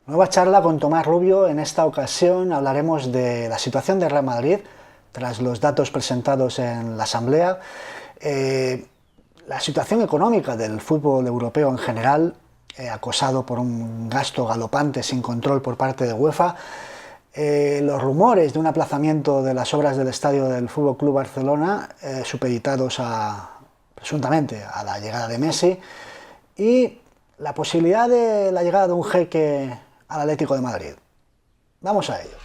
Nueva charla con Tomás Rubio. En esta ocasión hablaremos de la situación de Real Madrid tras los datos presentados en la Asamblea, la situación económica del fútbol europeo en general, acosado por un gasto galopante sin control por parte de UEFA, los rumores de un aplazamiento de las obras del estadio del Fútbol Club Barcelona, supeditados presuntamente a la llegada de Messi, y la posibilidad de la llegada de un jeque al Atlético de Madrid. Vamos a ello.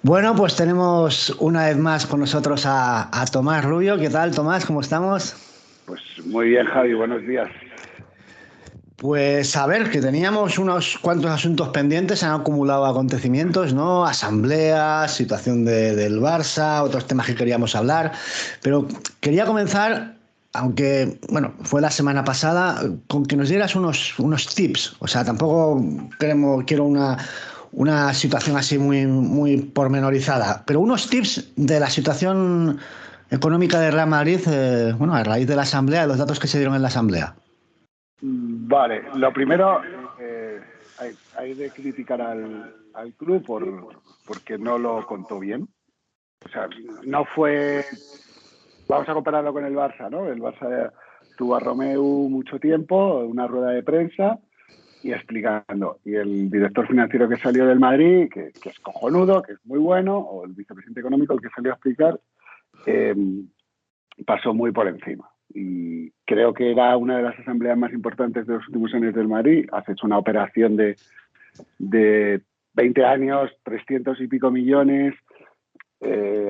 Bueno, pues tenemos una vez más con nosotros a Tomás Rubio. ¿Qué tal, Tomás? ¿Cómo estamos? Pues muy bien, Javi, buenos días. Pues a ver, que teníamos unos cuantos asuntos pendientes, se han acumulado acontecimientos, ¿no? Asamblea, situación del Barça, otros temas que queríamos hablar, pero quería comenzar, aunque, bueno, fue la semana pasada, con que nos dieras unos tips. O sea, tampoco quiero una situación así muy pormenorizada, pero unos tips de la situación económica de Real Madrid, bueno, a raíz de la Asamblea, de los datos que se dieron en la Asamblea. Vale, lo primero, hay de criticar al club porque no lo contó bien. O sea, no fue... Vamos a compararlo con el Barça, ¿no? El Barça tuvo a Romeu mucho tiempo, una rueda de prensa y explicando. Y el director financiero que salió del Madrid, que es cojonudo, que es muy bueno, o el vicepresidente económico, el que salió a explicar, pasó muy por encima. Y creo que era una de las asambleas más importantes de los últimos años del Madrid. Has hecho una operación de 20 años, 300 y pico millones.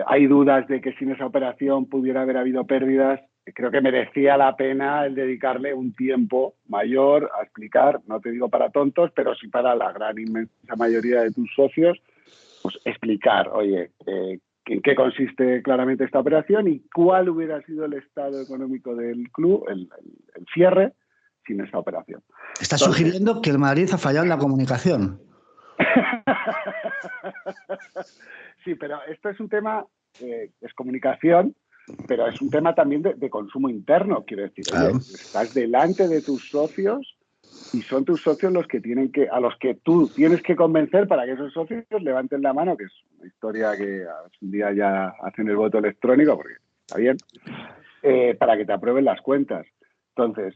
Hay dudas de que sin esa operación pudiera haber habido pérdidas. Creo que merecía la pena el dedicarle un tiempo mayor a explicar, no te digo para tontos, pero sí para la gran inmensa mayoría de tus socios, pues explicar, oye, en qué consiste claramente esta operación y cuál hubiera sido el estado económico del club, el cierre, sin esa operación. Está Entonces, sugiriendo que el Madrid ha fallado en la comunicación. sí, pero esto es un tema, es comunicación, pero es un tema también de consumo interno. Quiero decir, Claro. oye, estás delante de tus socios y son tus socios los que a los que tú tienes que convencer para que esos socios levanten la mano, que es una historia que a ver si un día ya hacen el voto electrónico, porque está bien, para que te aprueben las cuentas. Entonces,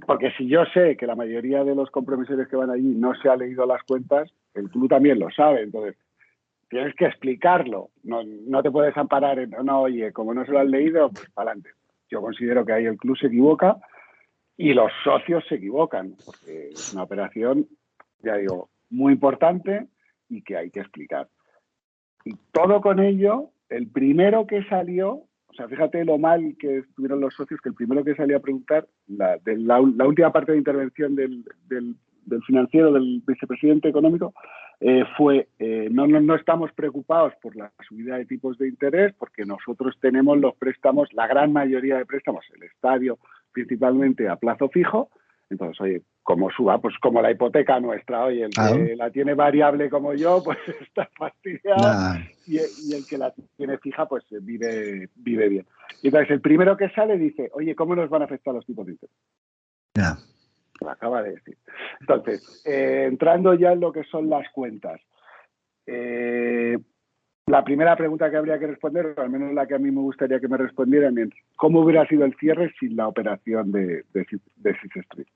porque si yo sé que la mayoría de los compromisarios que van allí no se ha leído las cuentas, el club también lo sabe. Entonces, tienes que explicarlo. No te puedes amparar en, no, oye, como no se lo han leído, pues para adelante. Yo considero que ahí el club se equivoca y los socios se equivocan, porque es una operación, ya digo, muy importante y que hay que explicar. Y todo con ello, el primero que salió, o sea, fíjate lo mal que estuvieron los socios, que el primero que salió a preguntar, la última parte de intervención del financiero, del vicepresidente económico, fue, no estamos preocupados por la subida de tipos de interés, porque nosotros tenemos los préstamos, la gran mayoría de préstamos, el estadio principalmente a plazo fijo. Entonces, oye, como suba, pues como la hipoteca nuestra, oye, el Claro. que la tiene variable como yo, pues está fastidiado, Nah, y el que la tiene fija, pues vive bien. Y entonces el primero que sale dice, oye, ¿cómo nos van a afectar los tipos de interés? nah. Lo acaba de decir. Entonces, entrando ya en lo que son las cuentas, la primera pregunta que habría que responder, o al menos la que a mí me gustaría que me respondieran, es ¿cómo hubiera sido el cierre sin la operación de Six Street?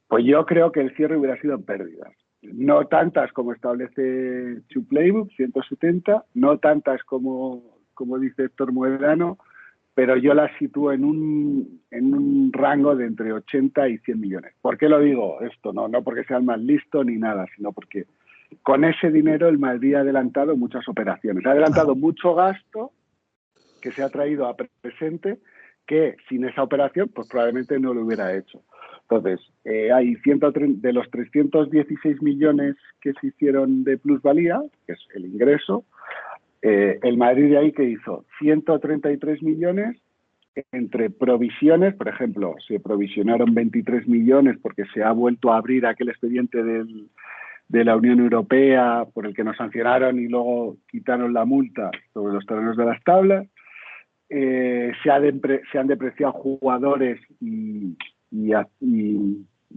Pues yo creo que el cierre hubiera sido en pérdidas. No tantas como establece Chu Playbook, 170, no tantas como dice Héctor Moedano, pero yo las sitúo en un rango de entre 80 y 100 millones. ¿Por qué lo digo esto? No porque sea el más listo ni nada, sino porque con ese dinero el Madrid ha adelantado muchas operaciones. Ha adelantado mucho gasto que se ha traído a presente que sin esa operación pues probablemente no lo hubiera hecho. Entonces, hay 130, de los 316 millones que se hicieron de plusvalía, que es el ingreso, el Madrid de ahí que hizo 133 millones entre provisiones, por ejemplo, se provisionaron 23 millones porque se ha vuelto a abrir aquel expediente de la Unión Europea por el que nos sancionaron y luego quitaron la multa sobre los terrenos de las tablas. Se han depreciado jugadores y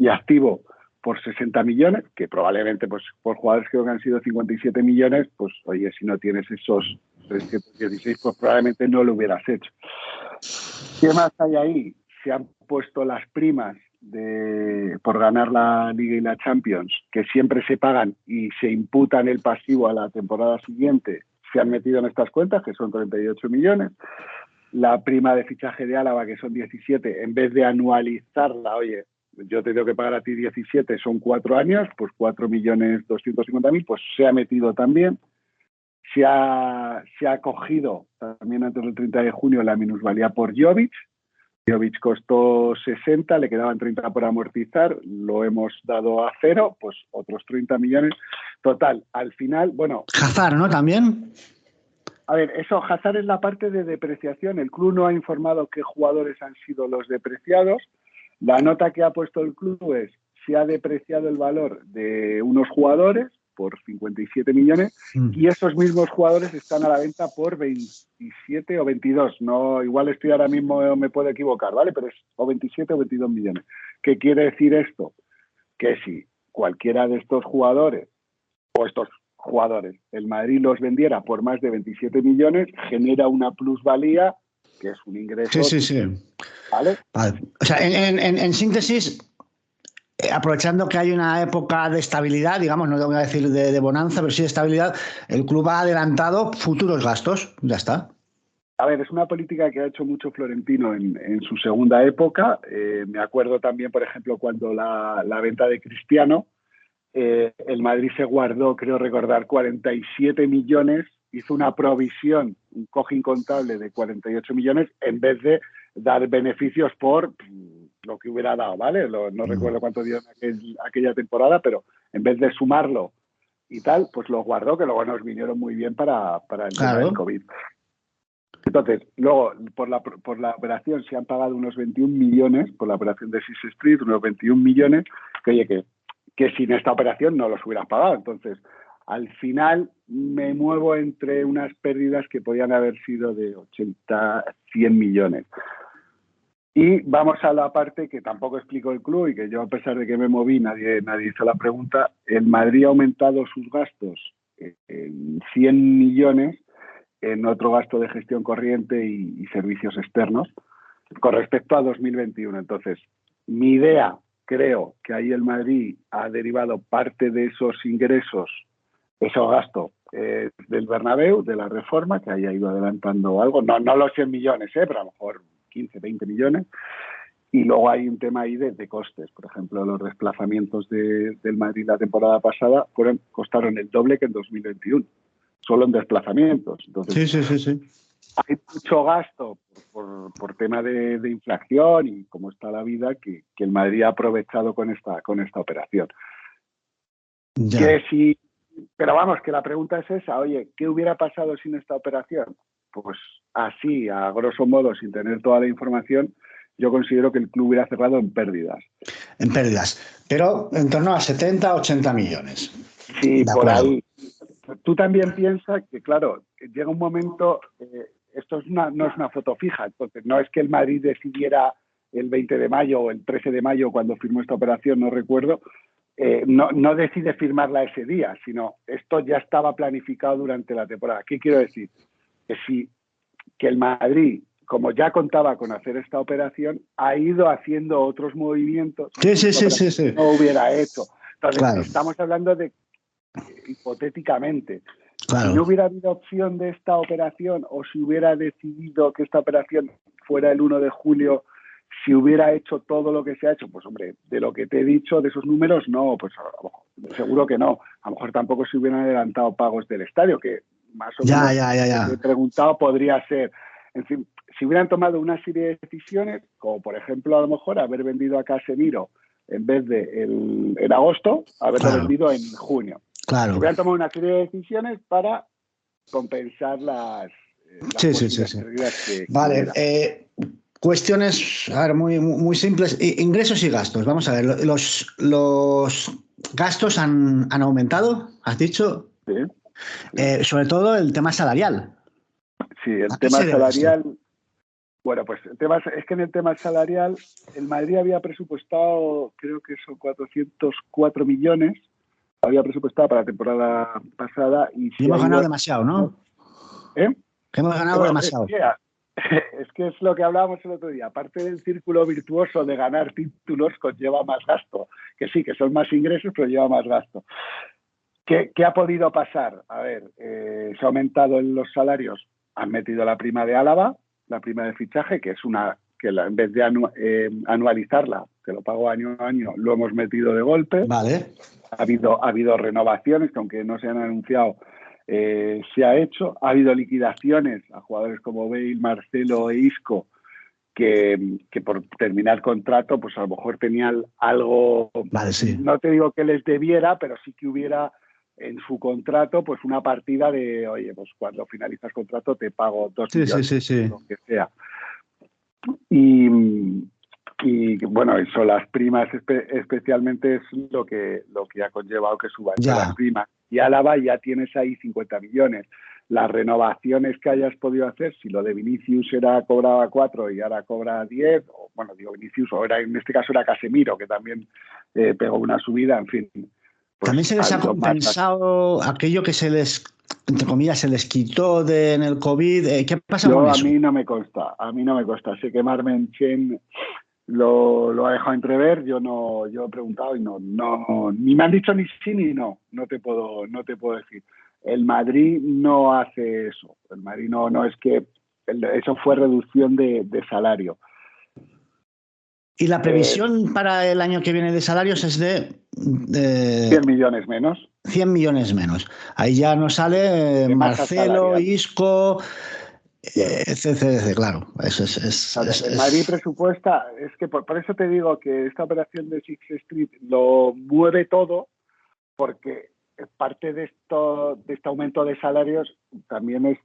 activo por 60 millones, que probablemente pues por jugadores creo que han sido 57 millones, pues oye, si no tienes esos 316, pues probablemente no lo hubieras hecho. ¿Qué más hay ahí? Se han puesto las primas por ganar la Liga y la Champions, que siempre se pagan y se imputan el pasivo a la temporada siguiente, se han metido en estas cuentas, que son 38 millones. La prima de fichaje de Álava, que son 17, en vez de anualizarla, oye, yo te tengo que pagar a ti 17, son 4 años, pues 4.250.000, pues se ha metido también. Se ha cogido también antes del 30 de junio la minusvalía por Jovic. Jovic costó 60, le quedaban 30 por amortizar, lo hemos dado a 0, pues otros 30 millones. Total, al final, bueno... Hazard, ¿no? También... A ver, eso, Hazard es la parte de depreciación. El club no ha informado qué jugadores han sido los depreciados. La nota que ha puesto el club es: se ha depreciado el valor de unos jugadores por 57 millones y esos mismos jugadores están a la venta por 27 o 22. No, igual estoy ahora mismo, me puedo equivocar, ¿vale? Pero es o 27 o 22 millones. ¿Qué quiere decir esto? Que si cualquiera de estos jugadores o estos jugadores, el Madrid los vendiera por más de 27 millones, genera una plusvalía que es un ingreso. Sí. ¿Vale? O sea, en síntesis, aprovechando que hay una época de estabilidad, digamos, no voy a decir de bonanza, pero sí de estabilidad, el club ha adelantado futuros gastos, ya está. A ver, es una política que ha hecho mucho Florentino en su segunda época. Me acuerdo también, por ejemplo, cuando la venta de Cristiano, el Madrid se guardó, creo recordar, 47 millones, hizo una provisión, un cojín contable de 48 millones, en vez de dar beneficios por lo que hubiera dado, ¿vale? No recuerdo cuánto dio en aquella temporada, pero en vez de sumarlo y tal, pues lo guardó, que luego nos vinieron muy bien para el tema del COVID. Entonces, luego, por la operación se han pagado unos 21 millones, por la operación de Six Street, unos 21 millones, que oye, que sin esta operación no los hubieras pagado. Entonces, al final me muevo entre unas pérdidas que podían haber sido de 80, 100 millones. Y vamos a la parte que tampoco explicó el club y que yo, a pesar de que me moví, nadie hizo la pregunta. El Madrid ha aumentado sus gastos en 100 millones en otro gasto de gestión corriente y servicios externos con respecto a 2021. Entonces, mi idea, creo que ahí el Madrid ha derivado parte de esos ingresos, esos gastos del Bernabéu, de la reforma, que ahí ha ido adelantando algo, no los 100 millones, pero a lo mejor 15, 20 millones. Y luego hay un tema ahí de costes. Por ejemplo, los desplazamientos del Madrid la temporada pasada costaron el doble que en 2021, solo en desplazamientos. Entonces, sí. Hay mucho gasto por tema de inflación y cómo está la vida que el Madrid ha aprovechado con esta operación. Pero vamos, que la pregunta es esa, oye, ¿qué hubiera pasado sin esta operación? Pues así, a grosso modo, sin tener toda la información, yo considero que el club hubiera cerrado en pérdidas. En pérdidas, pero en torno a 70, 80 millones. Sí, por ahí. Tú también piensas que, claro, llega un momento, esto no es una foto fija, entonces no es que el Madrid decidiera el 20 de mayo o el 13 de mayo cuando firmó esta operación, no recuerdo, no decide firmarla ese día, sino esto ya estaba planificado durante la temporada. ¿Qué quiero decir? Que el Madrid, como ya contaba con hacer esta operación, ha ido haciendo otros movimientos que no hubiera hecho. Entonces, claro. Estamos hablando de hipotéticamente. Claro. Si no hubiera habido opción de esta operación o si hubiera decidido que esta operación fuera el 1 de julio, si hubiera hecho todo lo que se ha hecho, pues hombre, de lo que te he dicho, de esos números, no, pues a lo mejor, seguro que no. A lo mejor tampoco se hubieran adelantado pagos del estadio, que más o menos ya. Te he preguntado podría ser. En fin, si hubieran tomado una serie de decisiones, como por ejemplo a lo mejor haber vendido a Casemiro en vez de en agosto, haberlo vendido en junio. Claro. Se hubieran tomado una serie de decisiones para compensar las pérdidas que vale. Cuestiones, a ver, muy simples. Ingresos y gastos. Vamos a ver, los gastos han aumentado, has dicho. Sí, sí. Sobre todo el tema salarial. Sí, el ¿A qué tema se debe esto? salarial. Bueno, pues es que en el tema salarial, el Madrid había presupuestado, creo que son 404 millones, había presupuestado para la temporada pasada y Y se ha hemos ganado ido. demasiado, ¿no? ¿Eh? Que hemos ganado Bueno, hombre, demasiado. sí, es que es lo que hablábamos el otro día. Aparte del círculo virtuoso de ganar títulos, conlleva más gasto. Que sí, que son más ingresos, pero lleva más gasto. ¿Qué ha podido pasar? A ver, se ha aumentado en los salarios. Han metido la prima de Álava, la prima de fichaje, que es en vez de anualizarla, que lo pago año a año, lo hemos metido de golpe. Vale. Ha habido renovaciones que, aunque no se han anunciado, se ha hecho. Ha habido liquidaciones a jugadores como Bale, Marcelo e Isco, que por terminar contrato, pues a lo mejor tenían algo, Vale, sí. no te digo que les debiera, pero sí que hubiera en su contrato pues una partida de, oye, pues cuando finalizas contrato te pago 2 Sí, sí, millones, sí, sí. lo que sea. Y bueno, eso, las primas especialmente es lo que ha conllevado que suban las Ya. primas. Y Álava ya tienes ahí 50 millones. Las renovaciones que hayas podido hacer, si lo de Vinicius cobraba 4 y ahora cobra 10, o bueno, digo Vinicius, o en este caso era Casemiro, que también pegó una subida, en fin, pues También se ha les ha habido más gasto. compensado aquello que se les, entre comillas, se les quitó en el COVID. ¿Qué pasa con A eso? mí no me consta, sé que Marmen Chen lo ha dejado entrever. Yo he preguntado y no, ni me han dicho ni sí ni no, no te puedo decir. El Madrid no hace eso, el Madrid no es que eso fue reducción de salario. Y la previsión para el año que viene de salarios es de 100 millones menos 100 millones menos. Ahí ya nos sale de masa Marcelo, salarial. Isco, Claro. etc. Claro, eso Claro, el Madrid presupuesta, es que por eso te digo que esta operación de Six Street lo mueve todo, porque parte de este aumento de salarios también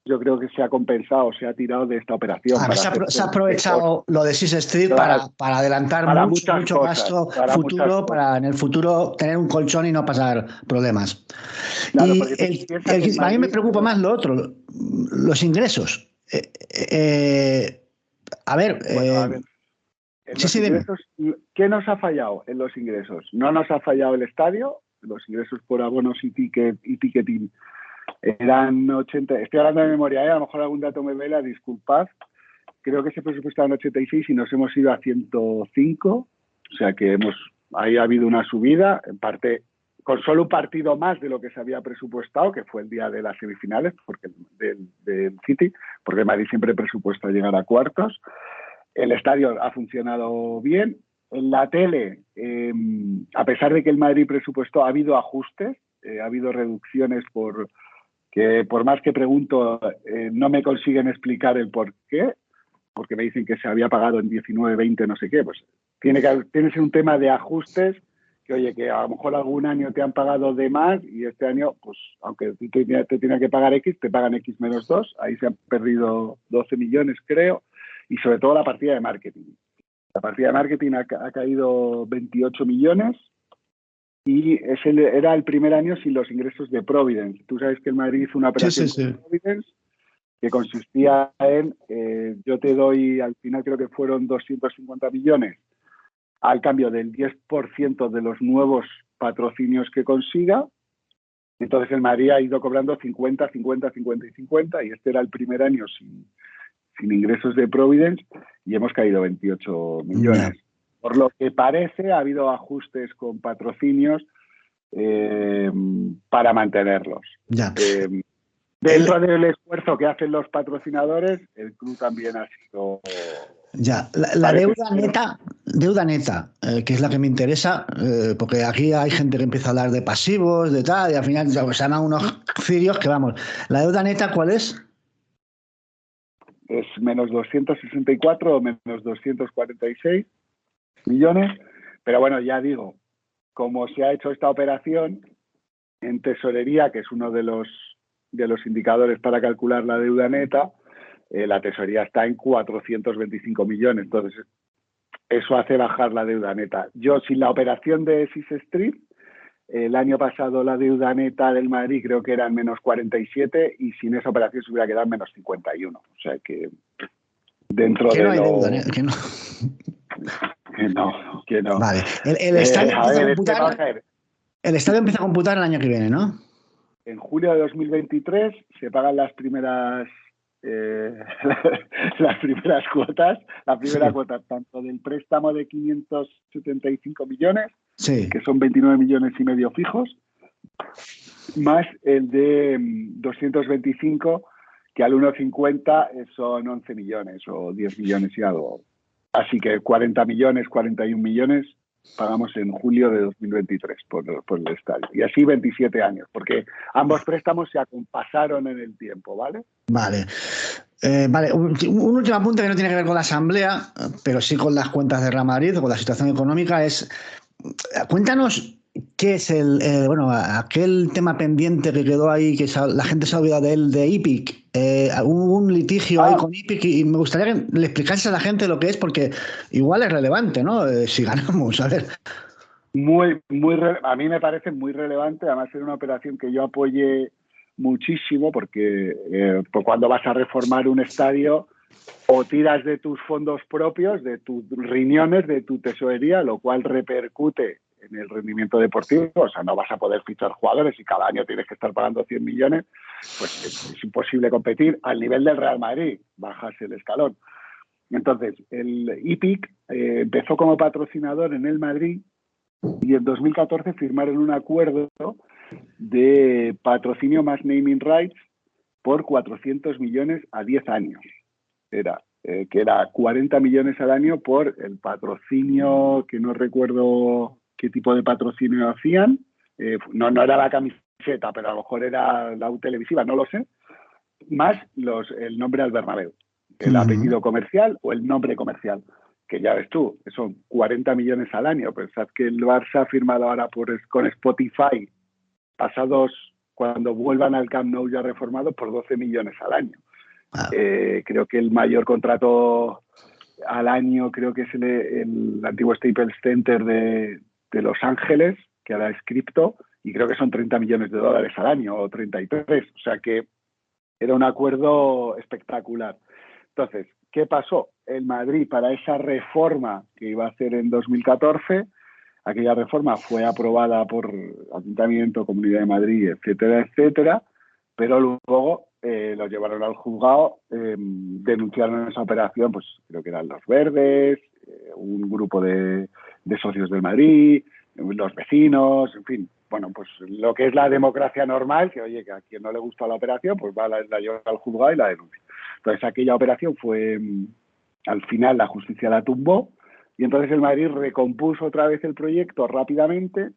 yo creo que se ha compensado, se ha tirado de esta operación para hacer se ha frente aprovechado lo de Six Street para adelantar para mucho, muchas mucho cosas, gasto para muchas futuro, cosas. para en el futuro tener un colchón y no pasar problemas. Claro, Y porque piensa que el a mí me Madrid, preocupa más lo otro, los ingresos. A ver, bueno, a ver, en sí, los sí, dime. ingresos, ¿qué nos ha fallado en los ingresos? No nos ha fallado el estadio, los ingresos por abonos y ticketing eran 80, estoy hablando de memoria, a lo mejor algún dato me vela, disculpad. Creo que se presupuestaba en 86 y nos hemos ido a 105, o sea que ahí ha habido una subida, en parte con solo un partido más de lo que se había presupuestado, que fue el día de las semifinales del City, porque el Madrid siempre presupuesta llegar a cuartos. El estadio ha funcionado bien. En la tele, a pesar de que el Madrid presupuestó, ha habido ajustes, ha habido reducciones que por más que pregunto, no me consiguen explicar el por qué, porque me dicen que se había pagado en 19, 20, no sé qué. Pues tiene que ser un tema de ajustes, que oye, que a lo mejor algún año te han pagado de más y este año, pues aunque te tienen que pagar X, te pagan X menos 2. Ahí se han perdido 12 millones, creo. Y sobre todo la partida de marketing. La partida de marketing ha caído 28 millones y era el primer año sin los ingresos de Providence. Tú sabes que el Madrid hizo una Sí, sí, operación sí. con Providence que consistía en, yo te doy, al final creo que fueron 250 millones al cambio del 10% de los nuevos patrocinios que consiga. Entonces el Madrid ha ido cobrando 50, 50, 50 y 50 y este era el primer año sin ingresos de Providence y hemos caído 28 millones. Ya. Por lo que parece, ha habido ajustes con patrocinios para mantenerlos. Ya. Dentro del esfuerzo que hacen los patrocinadores, el club también ha sido... Ya, la deuda neta, que es la que me interesa, porque aquí hay gente que empieza a hablar de pasivos, de tal, y al final pues, se han dado unos cirios que vamos. ¿La deuda neta cuál es? Es menos 264 o menos 246 millones, pero bueno, ya digo, como se ha hecho esta operación en tesorería, que es uno de los indicadores para calcular la deuda neta, la tesorería está en 425 millones, entonces eso hace bajar la deuda neta. Yo, sin la operación de Six Street, El año pasado la deuda neta del Madrid creo que era en menos 47 y sin esa operación se hubiera quedado en menos 51. O sea que dentro que de no hay lo... deuda, que no. Que no. Vale. El estadio empieza a ver, computar. El estadio empieza a computar el año que viene, ¿no? En julio de 2023 se pagan las primeras las primeras cuotas, la primera cuota tanto del préstamo de 575 millones, que son 29 millones y medio fijos, más el de 225, que al 1,50 son 11 millones o 10 millones y algo. Así que 40 millones, 41 millones pagamos en julio de 2023 por el estadio. Y así 27 años, porque ambos préstamos se acompasaron en el tiempo, ¿vale? Vale. Un último apunte que no tiene que ver con la asamblea, pero sí con las cuentas de Real Madrid o con la situación económica es, cuéntanos qué es aquel tema pendiente que quedó ahí, que la gente se ha olvidado de él, de Hípic. Hubo un litigio ahí con Hípic y me gustaría que le explicases a la gente lo que es, porque igual es relevante, ¿no? Si ganamos, a ver. A mí me parece muy relevante, además era una operación que yo apoyé muchísimo porque cuando vas a reformar un estadio o tiras de tus fondos propios, de tus riñones, de tu tesorería, lo cual repercute en el rendimiento deportivo, o sea, no vas a poder fichar jugadores y cada año tienes que estar pagando 100 millones, pues es imposible competir al nivel del Real Madrid, bajas el escalón. Entonces, el Hípic empezó como patrocinador en el Madrid y en 2014 firmaron un acuerdo de patrocinio más naming rights por 400 millones a 10 años. Que era 40 millones al año por el patrocinio, que no recuerdo qué tipo de patrocinio hacían. No era la camiseta, pero a lo mejor era la televisiva, no lo sé. Más el nombre al Bernabéu, el apellido comercial o el nombre comercial. Que ya ves tú, son 40 millones al año. Pensad que el Barça ha firmado ahora con Spotify, pasados, cuando vuelvan al Camp Nou ya reformado, por 12 millones al año. Creo que el mayor contrato al año creo que es el antiguo Staples Center de Los Ángeles, que ahora es cripto, y creo que son 30 millones de dólares al año, o 33. O sea que era un acuerdo espectacular. Entonces, ¿qué pasó? El Madrid, para esa reforma que iba a hacer en 2014, aquella reforma fue aprobada por Ayuntamiento, Comunidad de Madrid, etcétera, etcétera, pero luego lo llevaron al juzgado, denunciaron esa operación, pues creo que eran los Verdes, un grupo de socios del Madrid, los vecinos, en fin, bueno, pues lo que es la democracia normal, que oye, que a quien no le gusta la operación, pues la lleva al juzgado y la denuncia. Entonces aquella operación fue, al final la justicia la tumbó, y entonces el Madrid recompuso otra vez el proyecto rápidamente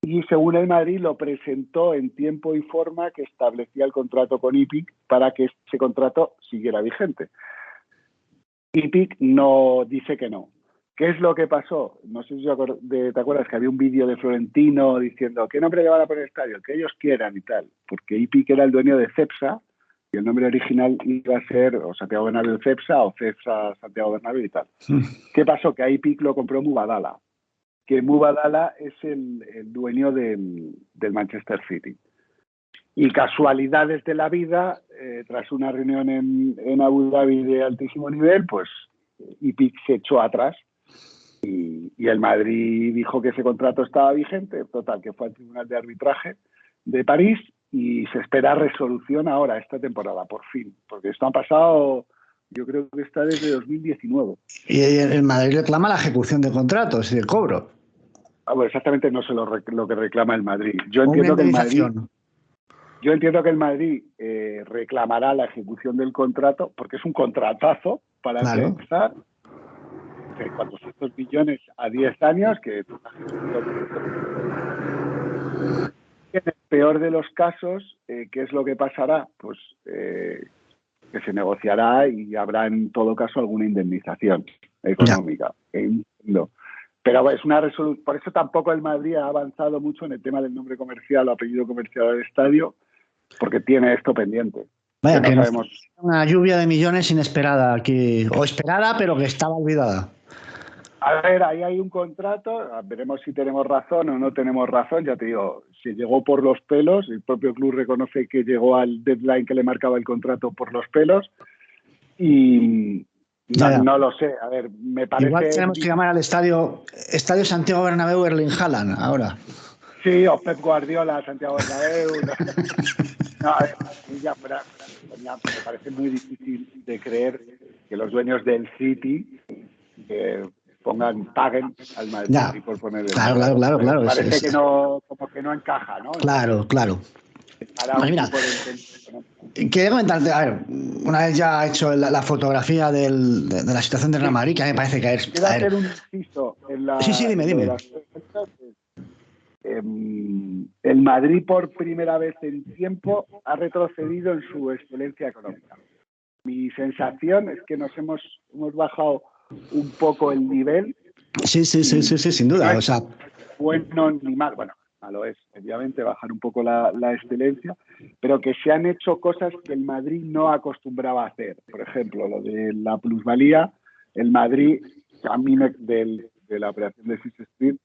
y según el Madrid lo presentó en tiempo y forma que establecía el contrato con Hípic para que ese contrato siguiera vigente. Hípic no dice que no. ¿Qué es lo que pasó? No sé si te acuerdas que había un vídeo de Florentino diciendo ¿qué nombre le van a poner el estadio? El que ellos quieran y tal. Porque Hípic era el dueño de Cepsa y el nombre original iba a ser o Santiago Bernabéu Cepsa o Cepsa Santiago Bernabéu y tal. ¿Qué pasó? Que a Hípic lo compró Mubadala, que Mubadala es el dueño del Manchester City. Y casualidades de la vida, tras una reunión en Abu Dhabi de altísimo nivel, pues Hípic se echó atrás y el Madrid dijo que ese contrato estaba vigente, total, que fue al Tribunal de Arbitraje de París y se espera resolución ahora, esta temporada, por fin, porque esto ha pasado, yo creo que está desde 2019. Y el Madrid reclama la ejecución de contratos y el cobro. Bueno, exactamente no sé lo que reclama el Madrid. Yo entiendo que el Madrid reclamará la ejecución del contrato, porque es un contratazo para empezar, de 400 millones a 10 años, que en el peor de los casos, ¿qué es lo que pasará? Pues que se negociará y habrá en todo caso alguna indemnización económica. Pero es una resolución. Por eso tampoco el Madrid ha avanzado mucho en el tema del nombre comercial o apellido comercial del estadio, porque tiene esto pendiente. Vaya, que no sabemos. Una lluvia de millones inesperada aquí, o esperada, pero que estaba olvidada. A ver, ahí hay un contrato, veremos si tenemos razón o no tenemos razón. Ya te digo, se llegó por los pelos, el propio club reconoce que llegó al deadline que le marcaba el contrato por los pelos y no lo sé. A ver, me parece... Igual tenemos que llamar al estadio Santiago Bernabéu Erling Haaland ahora. Sí, o Pep Guardiola, Santiago Bernabéu. No, a ver, ya fuera, me parece muy difícil de creer que los dueños del City paguen al Madrid por poner el Claro. Parece que no, como que no encaja, ¿no? Claro. Para Pues un mira, tipo de... quería comentarte, a ver, una vez ya hecho la fotografía de la situación de Real Madrid, que a mí me parece que es... Quiero hacer un inciso en la... Sí, dime. De las cuentas. El Madrid por primera vez en tiempo ha retrocedido en su excelencia económica. Mi sensación es que nos hemos bajado un poco el nivel. Sí, sin duda. No es bueno ni mal. Bueno, malo es, obviamente, bajar un poco la excelencia, pero que se han hecho cosas que el Madrid no acostumbraba a hacer. Por ejemplo, lo de la plusvalía, el Madrid, a mí de la operación de Six Street,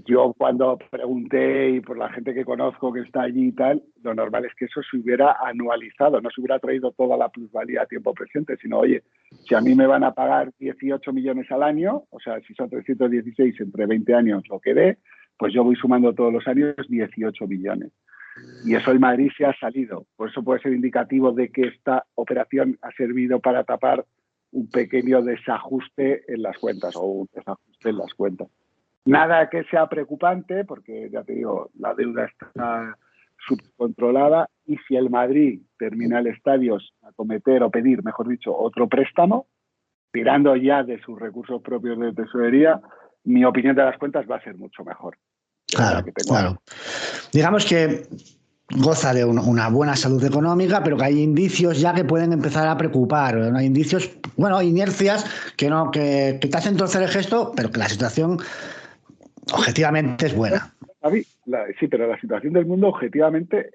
yo cuando pregunté y por la gente que conozco que está allí y tal, lo normal es que eso se hubiera anualizado, no se hubiera traído toda la plusvalía a tiempo presente, sino, oye, si a mí me van a pagar 18 millones al año, o sea, si son 316 entre 20 años lo que dé, pues yo voy sumando todos los años 18 millones. Y eso el Madrid se ha salido. Por eso puede ser indicativo de que esta operación ha servido para tapar un pequeño desajuste en las cuentas o un desajuste en las cuentas. Nada que sea preocupante, porque ya te digo, la deuda está subcontrolada y si el Madrid termina el estadio a cometer o pedir, mejor dicho, otro préstamo, tirando ya de sus recursos propios de tesorería, mi opinión de las cuentas va a ser mucho mejor. Claro. Digamos que goza de una buena salud económica, pero que hay indicios ya que pueden empezar a preocupar. ¿No? Hay indicios, inercias que te hacen torcer el gesto, pero que la situación objetivamente es buena. Sí, pero la situación del mundo objetivamente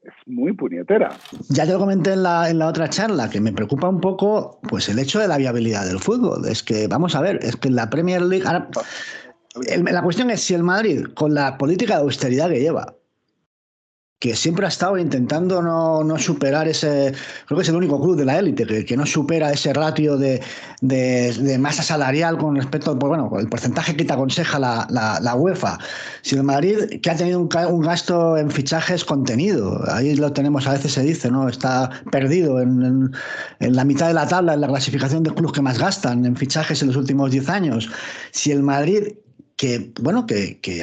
es muy puñetera. Ya te lo comenté en la otra charla, que me preocupa un poco pues el hecho de la viabilidad del fútbol. Es que, vamos a ver, es que en la Premier League... Ahora, la cuestión es si el Madrid, con la política de austeridad que lleva, que siempre ha estado intentando no superar ese... Creo que es el único club de la élite que no supera ese ratio de masa salarial con respecto, con el porcentaje que te aconseja la UEFA. Si el Madrid, que ha tenido un gasto en fichajes contenido, ahí lo tenemos, a veces se dice, ¿no? Está perdido en la mitad de la tabla en la clasificación de clubes que más gastan en fichajes en los últimos 10 años. Si el Madrid, que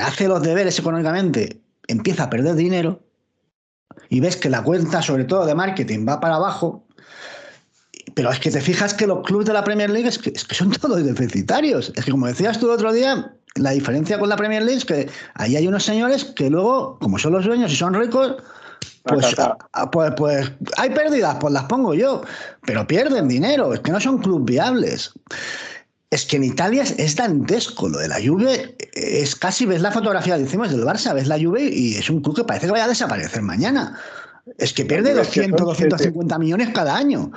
hace los deberes económicamente, empieza a perder dinero, y ves que la cuenta, sobre todo de marketing, va para abajo, pero es que te fijas que los clubes de la Premier League es que son todos deficitarios. Es que, como decías tú el otro día, la diferencia con la Premier League es que ahí hay unos señores que luego, como son los dueños y son ricos, pues hay pérdidas, pues las pongo yo, pero pierden dinero, es que no son clubes viables. Es que en Italia es dantesco lo de la Juve, es casi, ves la fotografía, decimos, del Barça, ves la Juve y es un club que parece que vaya a desaparecer mañana. Es que pierde 250 millones cada año.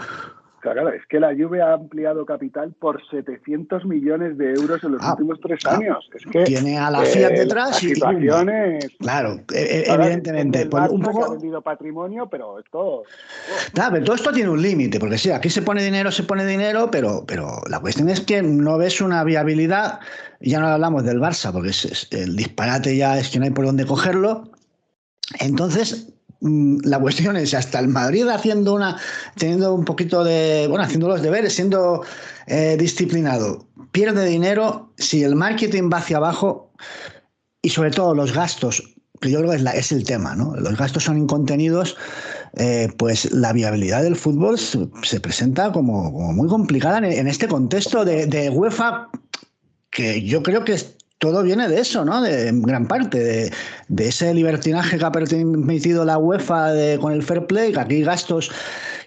Claro, es que la Juve ha ampliado capital por 700 millones de euros en los últimos 3 años. Es que tiene a la Fiat detrás y claro, evidentemente. Pues un poco ha vendido patrimonio, pero esto... Claro, pero todo esto tiene un límite, porque sí, aquí se pone dinero, pero la cuestión es que no ves una viabilidad. Ya no hablamos del Barça, porque el disparate ya es que no hay por dónde cogerlo. Entonces, la cuestión es, hasta el Madrid teniendo un poquito haciendo los deberes, siendo disciplinado, pierde dinero. Si el marketing va hacia abajo y sobre todo los gastos, que yo creo que es el tema, ¿no? Los gastos son incontenidos, pues la viabilidad del fútbol se presenta como muy complicada en este contexto de UEFA, que yo creo que todo viene de eso, ¿no? En gran parte, de ese libertinaje que ha permitido la UEFA con el fair play, que aquí hay gastos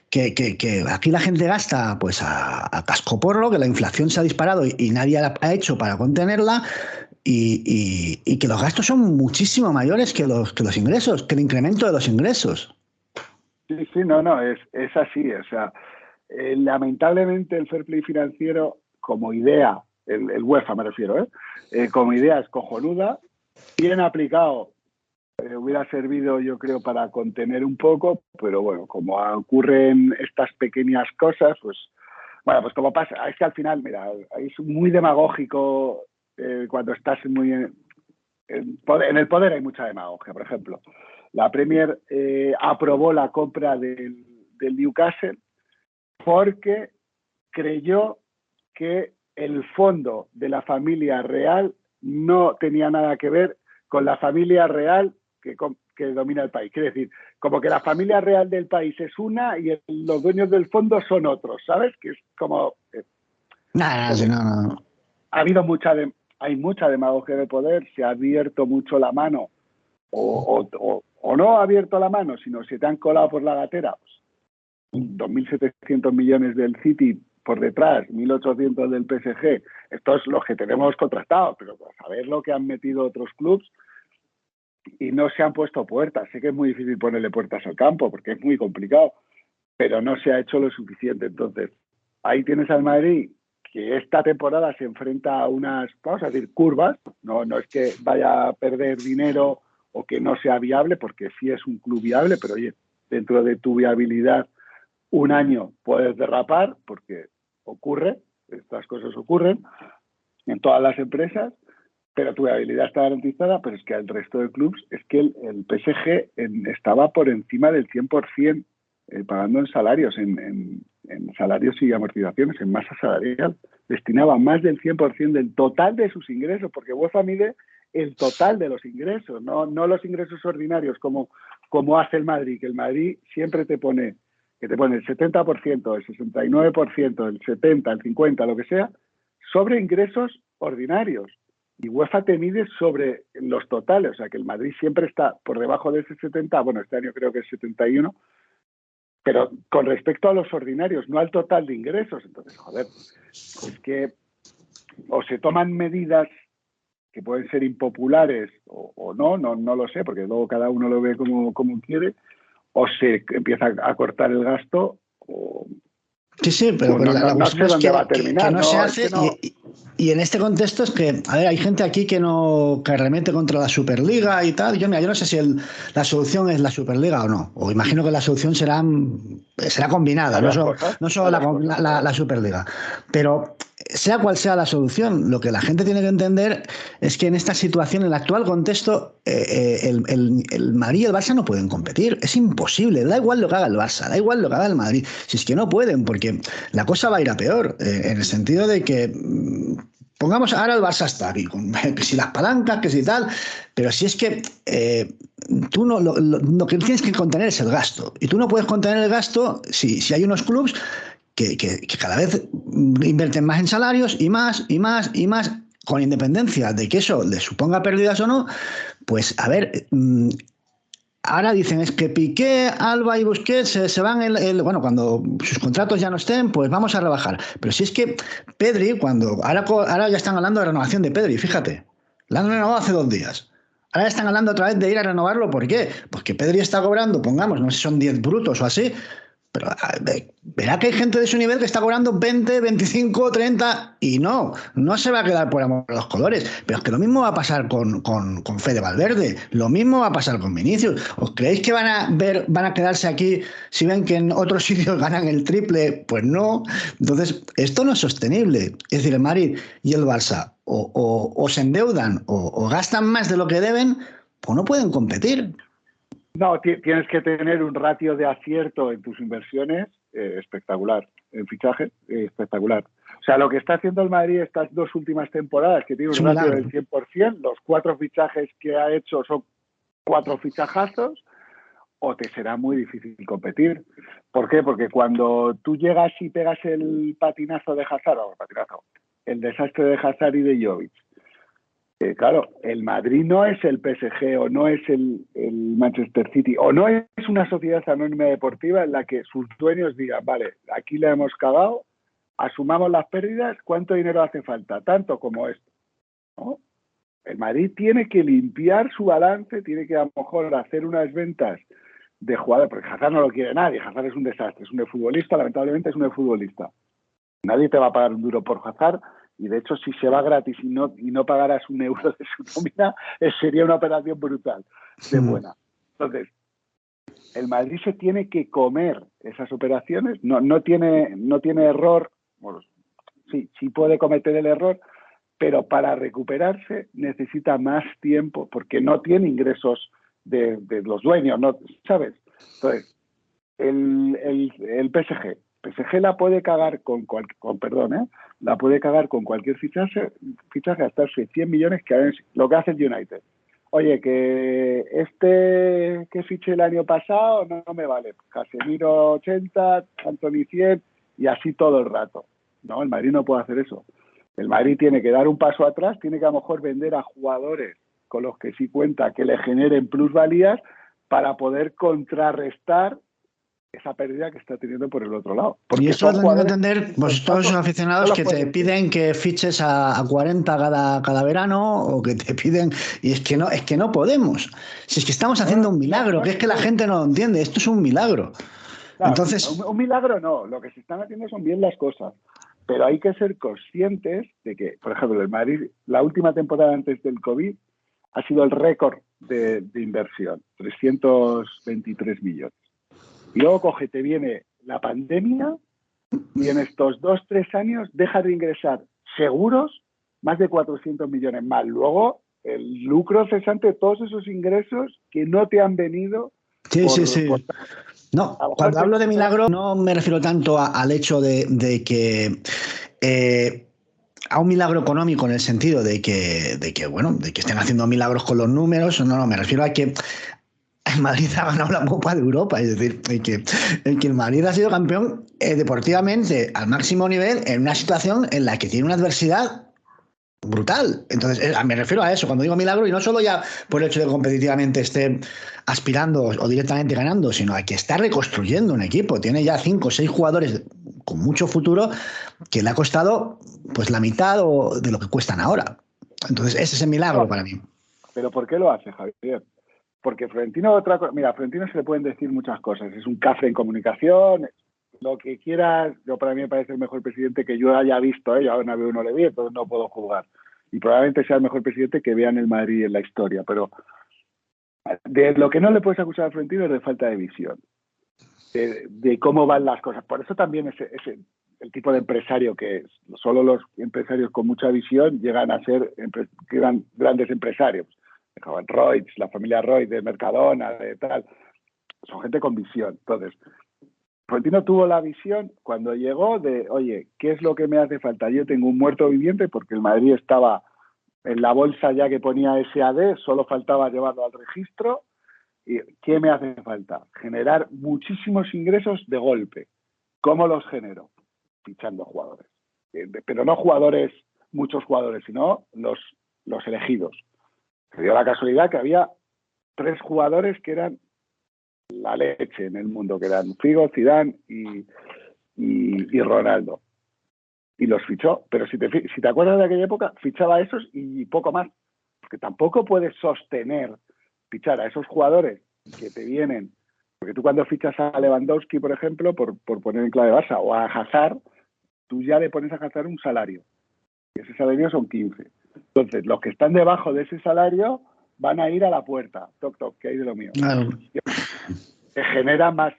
que aquí la gente gasta pues a cascoporro, que la inflación se ha disparado y nadie ha hecho para contenerla, y que los gastos son muchísimo mayores que los ingresos, que el incremento de los ingresos. Sí, es así. O sea, lamentablemente el fair play financiero como idea el UEFA me refiero, como idea es cojonuda, bien aplicado, hubiera servido yo creo para contener un poco, pero bueno, como ocurren estas pequeñas cosas, pues bueno, pues como pasa, es que al final, mira, es muy demagógico cuando estás muy en el poder hay mucha demagogia. Por ejemplo, la Premier aprobó la compra del Newcastle porque creyó que el fondo de la familia real no tenía nada que ver con la familia real que domina el país. Quiere decir, como que la familia real del país es una y los dueños del fondo son otros, ¿sabes? Que es como... No. Ha habido hay mucha demagogia de poder, se ha abierto mucho la mano o no ha abierto la mano, sino se te han colado por la gatera. 2.700 millones del City por detrás, 1.800 del PSG. Esto es lo que tenemos contrastado, pero para saber lo que han metido otros clubes y no se han puesto puertas. Sé que es muy difícil ponerle puertas al campo porque es muy complicado, pero no se ha hecho lo suficiente. Entonces, ahí tienes al Madrid que esta temporada se enfrenta a unas, vamos a decir, curvas. No es que vaya a perder dinero o que no sea viable, porque sí es un club viable, pero oye, dentro de tu viabilidad un año puedes derrapar, porque ocurre, estas cosas ocurren en todas las empresas, pero tu viabilidad está garantizada, pero es que el resto de clubes, es que el PSG estaba por encima del 100% pagando en salarios, en salarios y amortizaciones, en masa salarial. Destinaba más del 100% del total de sus ingresos, porque UEFA mide el total de los ingresos, no los ingresos ordinarios como hace el Madrid, que el Madrid siempre te pone el 70%, el 69%, el 70%, el 50%, lo que sea, sobre ingresos ordinarios. Y UEFA te mide sobre los totales, o sea que el Madrid siempre está por debajo de ese 70%, bueno, este año creo que es 71%, pero con respecto a los ordinarios, no al total de ingresos. Entonces, joder, es que o se toman medidas que pueden ser impopulares o no lo sé, porque luego cada uno lo ve como quiere, o se empieza a cortar el gasto o... Sí, pero la cuestión sé es dónde va a terminar. que no se hace es que no... y en este contexto es que, a ver, hay gente aquí que arremete contra la Superliga y tal. Yo no sé si la solución es la Superliga o no. O imagino que la solución será combinada, no solo la Superliga. Pero sea cual sea la solución, lo que la gente tiene que entender es que en esta situación, en el actual contexto, el Madrid y el Barça no pueden competir. Es imposible. Da igual lo que haga el Barça, da igual lo que haga el Madrid. Si es que no pueden, porque la cosa va a ir a peor, en el sentido de que pongamos, ahora el Barça está aquí, que si las palancas, que si tal, pero si es que tú lo que tienes que contener es el gasto, y tú no puedes contener el gasto si hay unos clubes que cada vez invierten más en salarios y más, con independencia de que eso les suponga pérdidas o no, pues a ver... Ahora dicen es que Piqué, Alba y Busquets se van bueno, cuando sus contratos ya no estén, pues vamos a rebajar. Pero si es que Pedri, ahora ya están hablando de renovación de Pedri, fíjate. La han renovado hace 2 días. Ahora ya están hablando otra vez de ir a renovarlo. ¿Por qué? Porque Pedri está cobrando, pongamos, no sé si son 10 brutos o así, pero verá que hay gente de su nivel que está cobrando 20, 25, 30 y no se va a quedar por amor a los colores. Pero es que lo mismo va a pasar con Fede Valverde, lo mismo va a pasar con Vinicius. ¿Os creéis que van a quedarse aquí si ven que en otros sitios ganan el triple? Pues no. Entonces, esto no es sostenible. Es decir, el Madrid y el Barça o se endeudan o gastan más de lo que deben, pues no pueden competir. No, tienes que tener un ratio de acierto en tus inversiones espectacular, en fichaje espectacular. O sea, lo que está haciendo el Madrid estas 2 últimas temporadas, que tiene un ratio del 100%, los 4 fichajes que ha hecho son 4 fichajazos, o te será muy difícil competir. ¿Por qué? Porque cuando tú llegas y pegas el patinazo de Hazard, el desastre de Hazard y de Jovic, claro, el Madrid no es el PSG o no es el Manchester City o no es una sociedad anónima deportiva en la que sus dueños digan, vale, aquí le hemos cagado, asumamos las pérdidas, ¿cuánto dinero hace falta? Tanto como esto, ¿no? El Madrid tiene que limpiar su balance, tiene que a lo mejor hacer unas ventas de jugadores, porque Hazard no lo quiere nadie, Hazard es un desastre, es un futbolista, lamentablemente es un futbolista. Nadie te va a pagar un duro por Hazard Y de hecho, si se va gratis y no pagaras un euro de su nómina, sería una operación brutal de buena. Entonces, el Madrid se tiene que comer esas operaciones, no tiene error, bueno, sí puede cometer el error, pero para recuperarse necesita más tiempo porque no tiene ingresos de los dueños, ¿no? ¿Sabes? Entonces, el PSG la puede cagar la puede cagar con cualquier fichaje, gastarse 100 millones, que es lo que hace el United. Oye, que que fiché el año pasado no me vale. Casemiro 80, Antony 100 y así todo el rato. No, el Madrid no puede hacer eso. El Madrid tiene que dar un paso atrás, tiene que a lo mejor vender a jugadores con los que sí cuenta que le generen plusvalías para poder contrarrestar esa pérdida que está teniendo por el otro lado. Porque y esto lo tendrán que entender pues, todos esos aficionados que te piden que fiches a 40 cada verano o que te piden... Y es que no podemos. Si es que estamos haciendo un milagro, que es que la gente no lo entiende. Esto es un milagro. Claro, entonces... un milagro no. Lo que se están haciendo son bien las cosas. Pero hay que ser conscientes de que, por ejemplo, el Madrid, la última temporada antes del COVID, ha sido el récord de inversión, 323 millones. Y luego te viene la pandemia y en estos 2-3 años deja de ingresar seguros más de 400 millones más. Luego, el lucro cesante de todos esos ingresos que no te han venido. Sí. No, cuando hablo de milagro no me refiero tanto al hecho de que a un milagro económico en el sentido de que estén haciendo milagros con los números. No, me refiero a que el Madrid ha ganado la Copa de Europa, es decir, que el Madrid ha sido campeón deportivamente al máximo nivel en una situación en la que tiene una adversidad brutal. Entonces, me refiero a eso cuando digo milagro, y no solo ya por el hecho de que competitivamente esté aspirando o directamente ganando, sino a que está reconstruyendo un equipo. Tiene ya 5 o 6 jugadores con mucho futuro que le ha costado pues la mitad de lo que cuestan ahora. Entonces, ese es el milagro para mí. ¿Pero por qué lo hace, Javier? Porque Florentino, a Florentino se le pueden decir muchas cosas. Es un cafre en comunicación, lo que quieras. Para mí me parece el mejor presidente que yo haya visto. Yo a Bernabéu no le vi, entonces no puedo jugar. Y probablemente sea el mejor presidente que vean el Madrid en la historia. Pero de lo que no le puedes acusar a Florentino es de falta de visión, de cómo van las cosas. Por eso también es el tipo de empresario que es. Solo los empresarios con mucha visión llegan a ser grandes empresarios. Roig, la familia Roig de Mercadona, de tal, son gente con visión. Entonces, Florentino tuvo la visión cuando llegó de, oye, ¿qué es lo que me hace falta? Yo tengo un muerto viviente porque el Madrid estaba en la bolsa ya que ponía SAD, solo faltaba llevarlo al registro. ¿Y qué me hace falta? Generar muchísimos ingresos de golpe. ¿Cómo los genero? Fichando jugadores. Pero no muchos jugadores, sino los elegidos. Se dio la casualidad que había 3 jugadores que eran la leche en el mundo, que eran Figo, Zidane y Ronaldo. Y los fichó. Pero si te acuerdas de aquella época, fichaba a esos y poco más. Porque tampoco puedes sostener fichar a esos jugadores que te vienen. Porque tú cuando fichas a Lewandowski, por ejemplo, por poner en clave Barça, o a Hazard, tú ya le pones a Hazard un salario. Y ese salario son 15. Entonces, los que están debajo de ese salario van a ir a la puerta. Toc, toc, que hay de lo mío. Claro. Que genera más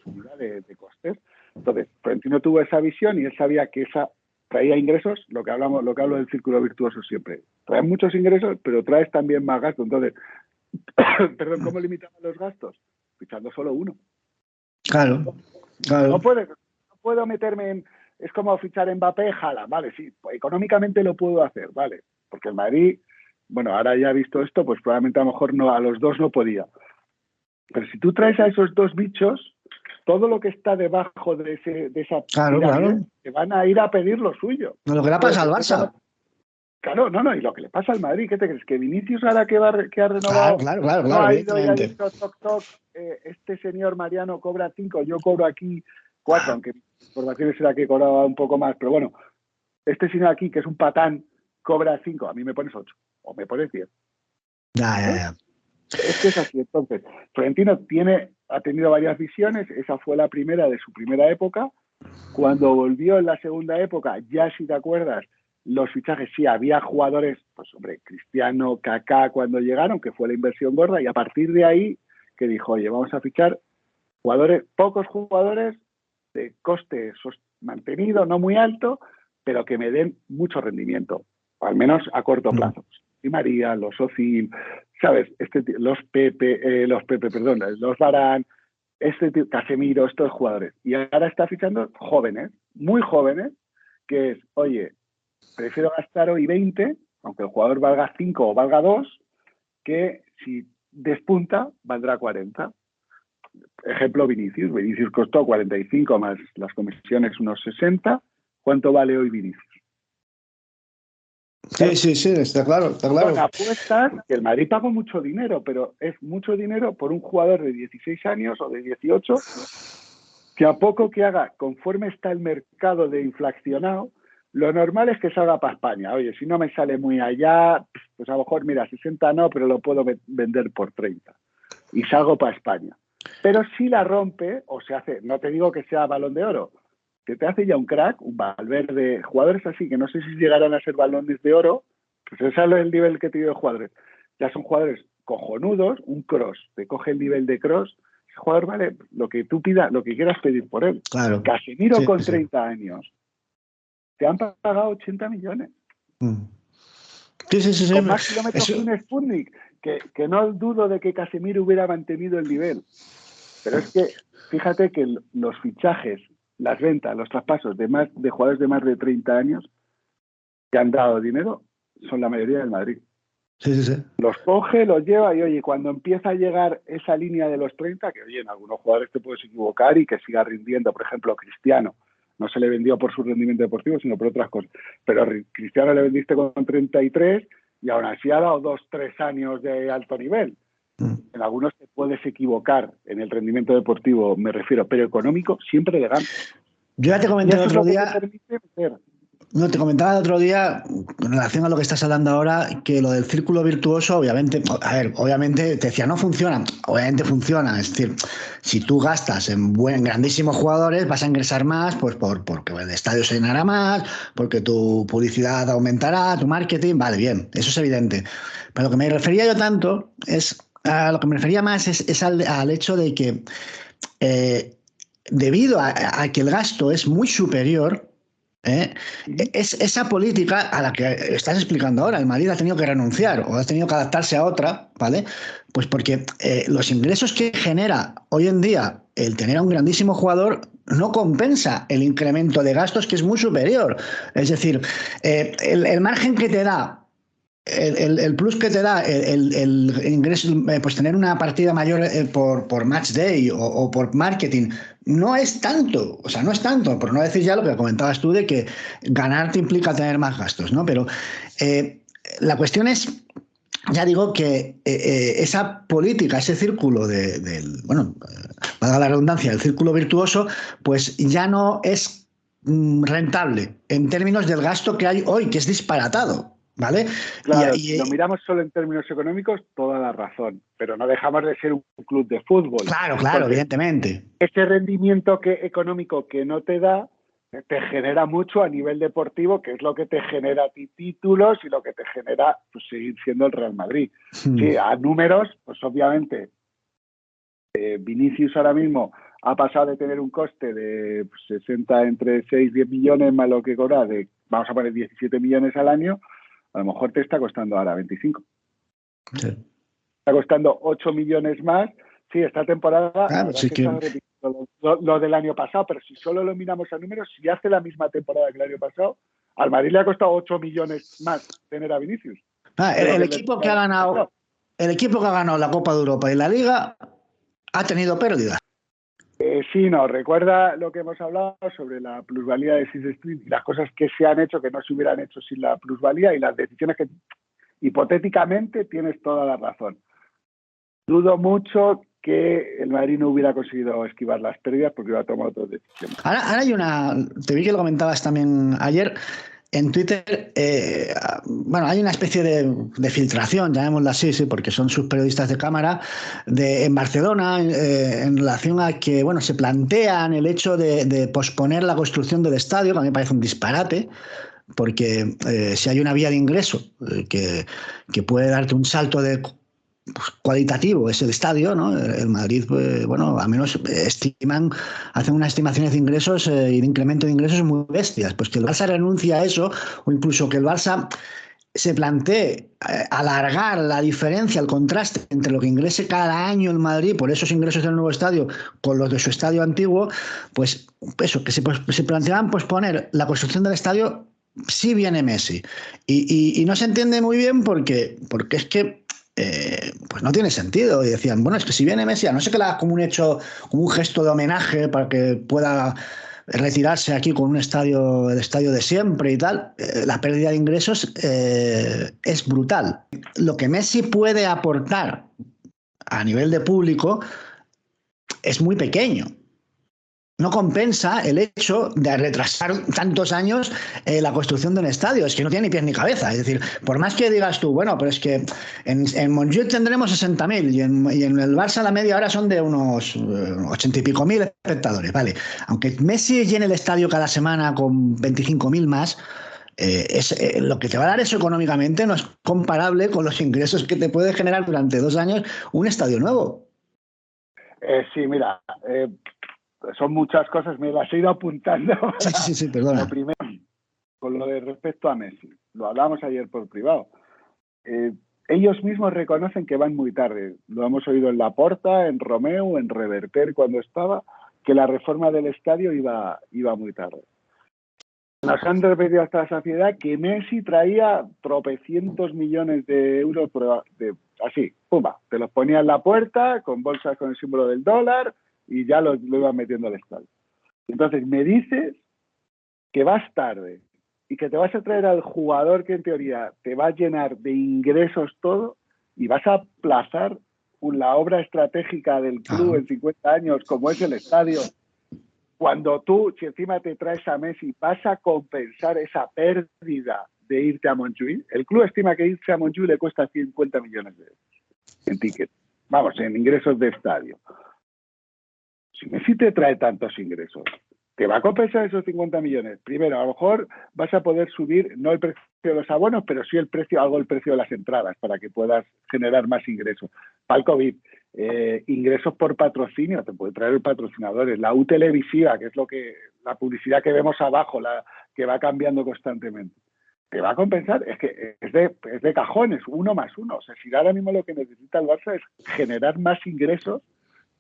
subida de costes. Entonces, Florentino tuvo esa visión y él sabía que esa traía ingresos, lo que hablo del círculo virtuoso siempre. Traes muchos ingresos, pero traes también más gastos. Entonces, perdón, ¿cómo limitaban los gastos? Fichando solo uno. Claro. No puedo meterme en... Es como fichar en Mbappé, Haaland, vale, sí, pues económicamente lo puedo hacer, vale, porque el Madrid, bueno, ahora ya visto esto, pues probablemente a lo mejor a los dos no podía. Pero si tú traes a esos 2 bichos, todo lo que está debajo de esa pirámide, te van a ir a pedir lo suyo. Lo que le pasa al Barça. Claro, no, y lo que le pasa al Madrid, ¿qué te crees? ¿Que Vinicius ahora que ha renovado? Claro, no ha ido y ha dicho, toc, este señor Mariano cobra 5, yo cobro aquí 4, aunque por vacaciones será que cobraba un poco más, pero bueno, este señor aquí, que es un patán, cobra 5, a mí me pones 8, o me pones 10. Ya. Es que es así. Entonces, Florentino ha tenido varias visiones, esa fue la primera de su primera época, Cuando volvió en la segunda época, ya si te acuerdas, los fichajes, sí, había jugadores, pues hombre, Cristiano, Kaká, cuando llegaron, que fue la inversión gorda, y a partir de ahí que dijo, oye, vamos a fichar jugadores, pocos jugadores de coste mantenido, no muy alto, pero que me den mucho rendimiento, o al menos a corto plazo. Y María, los Ozil, ¿sabes? Los Pepe, perdón, los Varane, Casemiro, estos jugadores. Y ahora está fichando jóvenes, muy jóvenes, que es, oye, prefiero gastar hoy 20, aunque el jugador valga 5 o valga 2, que si despunta, valdrá 40. Ejemplo, Vinicius. Vinicius costó 45 más las comisiones unos 60. ¿Cuánto vale hoy Vinicius? Sí, está claro. Son apuestas que el Madrid pagó mucho dinero, pero es mucho dinero por un jugador de 16 años o de 18 que a poco que haga, conforme está el mercado de inflacionado, lo normal es que salga para España. Oye, si no me sale muy allá, pues a lo mejor, mira, 60 no, pero lo puedo vender por 30. Y salgo para España. Pero si la rompe, o se hace, no te digo que sea Balón de Oro, que te hace ya un crack, un Valverde, jugadores así, que no sé si llegarán a ser balones de oro, pues ese es el nivel que te digo de jugadores. Ya son jugadores cojonudos, un Cross, te coge el nivel de Cross, ese jugador vale lo que tú pidas, lo que quieras pedir por él. Claro. Casemiro con 30 años, te han pagado 80 millones. Sí. Con más kilómetros que un Sputnik, que no dudo de que Casemiro hubiera mantenido el nivel. Pero es que, fíjate que los fichajes, las ventas, los traspasos de jugadores de más de 30 años que han dado dinero son la mayoría del Madrid. Sí. Los coge, los lleva y, oye, cuando empieza a llegar esa línea de los 30, que, oye, en algunos jugadores te puedes equivocar y que siga rindiendo. Por ejemplo, Cristiano. No se le vendió por su rendimiento deportivo, sino por otras cosas. Pero Cristiano le vendiste con 33 y aún así ha dado 2-3 años de alto nivel. En algunos te puedes equivocar en el rendimiento deportivo, me refiero, pero económico siempre le gana. Yo ya te comenté el otro día. No, te comentaba el otro día, en relación a lo que estás hablando ahora, que lo del círculo virtuoso, obviamente te decía, no funciona. Obviamente funciona. Es decir, si tú gastas en grandísimos jugadores, vas a ingresar más, pues porque el estadio se llenará más, porque tu publicidad aumentará, tu marketing, vale, bien, eso es evidente. Pero lo que me refería yo tanto a lo que me refería más es al hecho de que debido a que el gasto es muy superior, es esa política a la que estás explicando ahora. El Madrid ha tenido que renunciar o ha tenido que adaptarse a otra, ¿vale? Pues porque los ingresos que genera hoy en día el tener a un grandísimo jugador no compensa el incremento de gastos, que es muy superior. Es decir, el margen que te da, el plus que te da el ingreso, pues tener una partida mayor por match day o por marketing, no es tanto, por no decir ya lo que comentabas tú de que ganar te implica tener más gastos, ¿no? Pero la cuestión es, ya digo, que esa política, ese círculo valga la redundancia, el círculo virtuoso, pues ya no es rentable en términos del gasto que hay hoy, que es disparatado. ¿Vale? Claro, si lo miramos solo en términos económicos, toda la razón, pero no dejamos de ser un club de fútbol. Claro, evidentemente. Ese rendimiento económico que no te da, te genera mucho a nivel deportivo, que es lo que te genera a ti títulos y lo que te genera, pues, seguir siendo el Real Madrid. Sí, a números, pues obviamente, Vinicius ahora mismo ha pasado de tener un coste de 60, entre 6 y 10 millones, más lo que cobra, vamos a poner 17 millones al año. A lo mejor te está costando ahora 25. Sí. Está costando 8 millones más. Sí, esta temporada, claro, sí que... está repitiendo lo del año pasado, pero si solo lo miramos a números, si hace la misma temporada que el año pasado, al Madrid le ha costado 8 millones más tener a Vinicius. El equipo que ha ganado la Copa de Europa y la Liga ha tenido pérdidas. Sí, no, recuerda lo que hemos hablado sobre la plusvalía de Six Street y las cosas que se han hecho que no se hubieran hecho sin la plusvalía y las decisiones que hipotéticamente tienes toda la razón. Dudo mucho que el Madrid no hubiera conseguido esquivar las pérdidas porque hubiera tomado otras decisiones. Ahora hay te vi que lo comentabas también ayer, en Twitter, bueno, hay una especie de filtración, llamémosla así, sí, porque son sus periodistas de cámara, en Barcelona, en relación a que, bueno, se plantean el hecho de posponer la construcción del estadio, que a mí me parece un disparate, porque si hay una vía de ingreso que puede darte un salto cualitativo, es el estadio, ¿no? El Madrid, bueno, al menos hacen unas estimaciones de ingresos y de incremento de ingresos muy bestias. Pues que el Barça renuncie a eso, o incluso que el Barça se plantee alargar la diferencia, el contraste entre lo que ingrese cada año el Madrid por esos ingresos del nuevo estadio con los de su estadio antiguo, pues eso, que se planteaban posponer la construcción del estadio si viene Messi. Y no se entiende muy bien porque es que pues no tiene sentido. Y decían, bueno, es que si viene Messi, a no sé que le hagas como un gesto de homenaje para que pueda retirarse aquí con el estadio de siempre y tal, la pérdida de ingresos es brutal. Lo que Messi puede aportar a nivel de público es muy pequeño. No compensa el hecho de retrasar tantos años la construcción de un estadio. Es que no tiene ni pies ni cabeza. Es decir, por más que digas tú, bueno, pero es que en Montjuïc tendremos 60.000 y en el Barça la media ahora son de unos 80 y pico mil espectadores. Vale, aunque Messi llene el estadio cada semana con 25.000 más, lo que te va a dar eso económicamente no es comparable con los ingresos que te puede generar durante 2 años un estadio nuevo. Sí, mira, son muchas cosas, me las he ido apuntando. Sí, perdona. Lo primero, con lo de respecto a Messi, lo hablamos ayer por privado. Ellos mismos reconocen que van muy tarde. Lo hemos oído en Laporta, en Romeu, en Reverter cuando estaba, que la reforma del estadio iba muy tarde. Nos han repetido hasta la saciedad que Messi traía tropecientos millones de euros así, pumba, te los ponía en la puerta con bolsas con el símbolo del dólar y ya lo iban metiendo al estadio. Entonces me dices que vas tarde y que te vas a traer al jugador que en teoría te va a llenar de ingresos todo y vas a aplazar la obra estratégica del club en 50 años como es el estadio. Cuando tú, si encima te traes a Messi, vas a compensar esa pérdida de irte a Montjuïc. El club estima que irse a Montjuïc le cuesta 50 millones de euros en tickets. Vamos, en ingresos de estadio. Si Messi te trae tantos ingresos, ¿te va a compensar esos 50 millones? Primero, a lo mejor vas a poder subir, no el precio de los abonos, pero sí el precio de las entradas para que puedas generar más ingresos. Para el COVID, ingresos por patrocinio, te puede traer patrocinadores. La U televisiva, que es la publicidad que vemos abajo, la que va cambiando constantemente. ¿Te va a compensar? Es que es de cajones, 1 más 1. O sea, si ahora mismo lo que necesita el Barça es generar más ingresos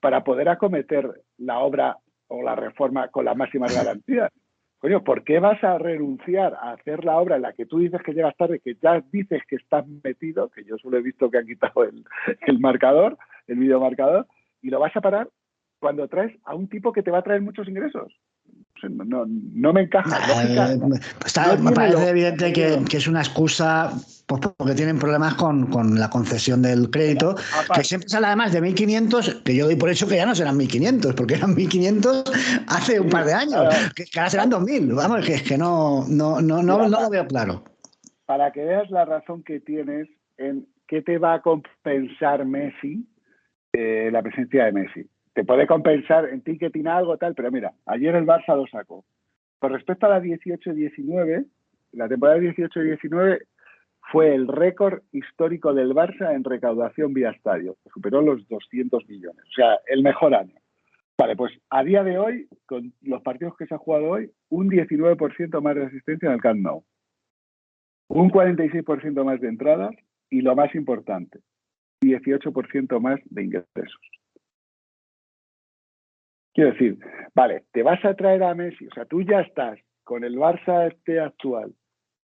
para poder acometer la obra o la reforma con las máximas garantías. Coño, ¿por qué vas a renunciar a hacer la obra en la que tú dices que llegas tarde, que ya dices que estás metido, que yo solo he visto que han quitado el marcador, el videomarcador, y lo vas a parar cuando traes a un tipo que te va a traer muchos ingresos? No me encaja. Me parece evidente que es una excusa pues, porque tienen problemas con la concesión del crédito, que siempre sale además de 1.500, que yo doy por hecho que ya no serán 1.500, porque eran 1.500 hace un par de años, que ahora serán 2.000. Vamos, que es que no lo veo claro. Para que veas la razón que tienes en qué te va a compensar Messi, la presencia de Messi. Te puede compensar en ticketing algo tal, pero mira, ayer el Barça lo sacó. Con respecto a la 18-19, la temporada 18-19 fue el récord histórico del Barça en recaudación vía estadio. Superó los 200 millones, o sea, el mejor año. Vale, pues a día de hoy, con los partidos que se han jugado hoy, un 19% más de asistencia en el Camp Nou. Un 46% más de entradas y, lo más importante, 18% más de ingresos. Quiero decir, vale, te vas a traer a Messi, o sea, tú ya estás con el Barça actual,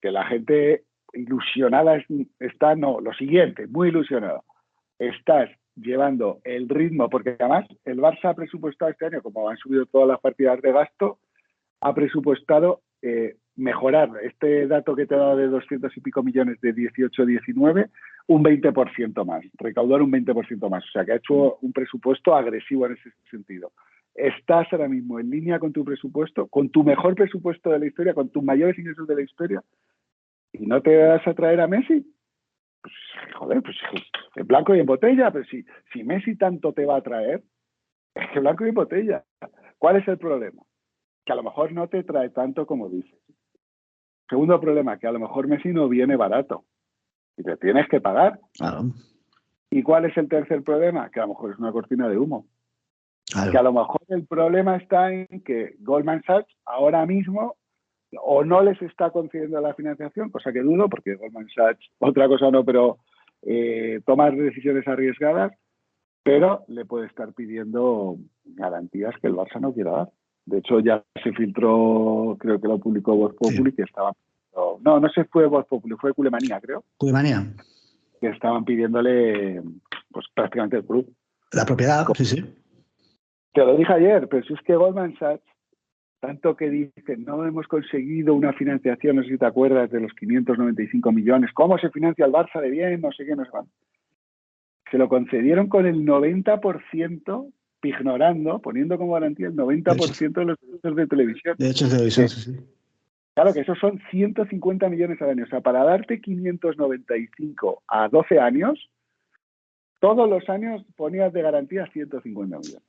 que la gente ilusionada está, no, lo siguiente, muy ilusionada. Estás llevando el ritmo, porque además el Barça ha presupuestado este año, como han subido todas las partidas de gasto, ha presupuestado mejorar este dato que te he dado de 200 y pico millones de 18-19, un 20% más, recaudar un 20% más. O sea, que ha hecho un presupuesto agresivo en ese sentido. estás ahora mismo en línea con tu presupuesto, con tu mejor presupuesto de la historia, con tus mayores ingresos de la historia, y no te vas a traer a Messi. Pues, joder, pues en blanco y en botella, pero si Messi tanto te va a traer, es que blanco y en botella. ¿Cuál es el problema? Que a lo mejor no te trae tanto como dices. Segundo problema, que a lo mejor Messi no viene barato y te tienes que pagar. Claro. ¿Y cuál es el tercer problema? Que a lo mejor es una cortina de humo. Claro. Que a lo mejor el problema está en que Goldman Sachs ahora mismo o no les está concediendo la financiación, cosa que dudo, porque Goldman Sachs, otra cosa no, pero toma decisiones arriesgadas, pero le puede estar pidiendo garantías que el Barça no quiera dar. De hecho, ya se filtró, creo que lo publicó Voz Populi, que estaba... No se fue Voz Populi, fue Culemanía, creo. Culemanía. Que estaban pidiéndole pues prácticamente el club. La propiedad, sí. Te lo dije ayer, pero si es que Goldman Sachs, tanto que dicen, no hemos conseguido una financiación, no sé si te acuerdas, de los 595 millones, ¿cómo se financia el Barça de bien? No sé qué, no sé cuánto. Se lo concedieron con el 90%, ignorando, poniendo como garantía el 90% de los derechos de televisión. De hecho, de televisión, sí. Claro que esos son 150 millones al año. O sea, para darte 595 a 12 años, todos los años ponías de garantía 150 millones.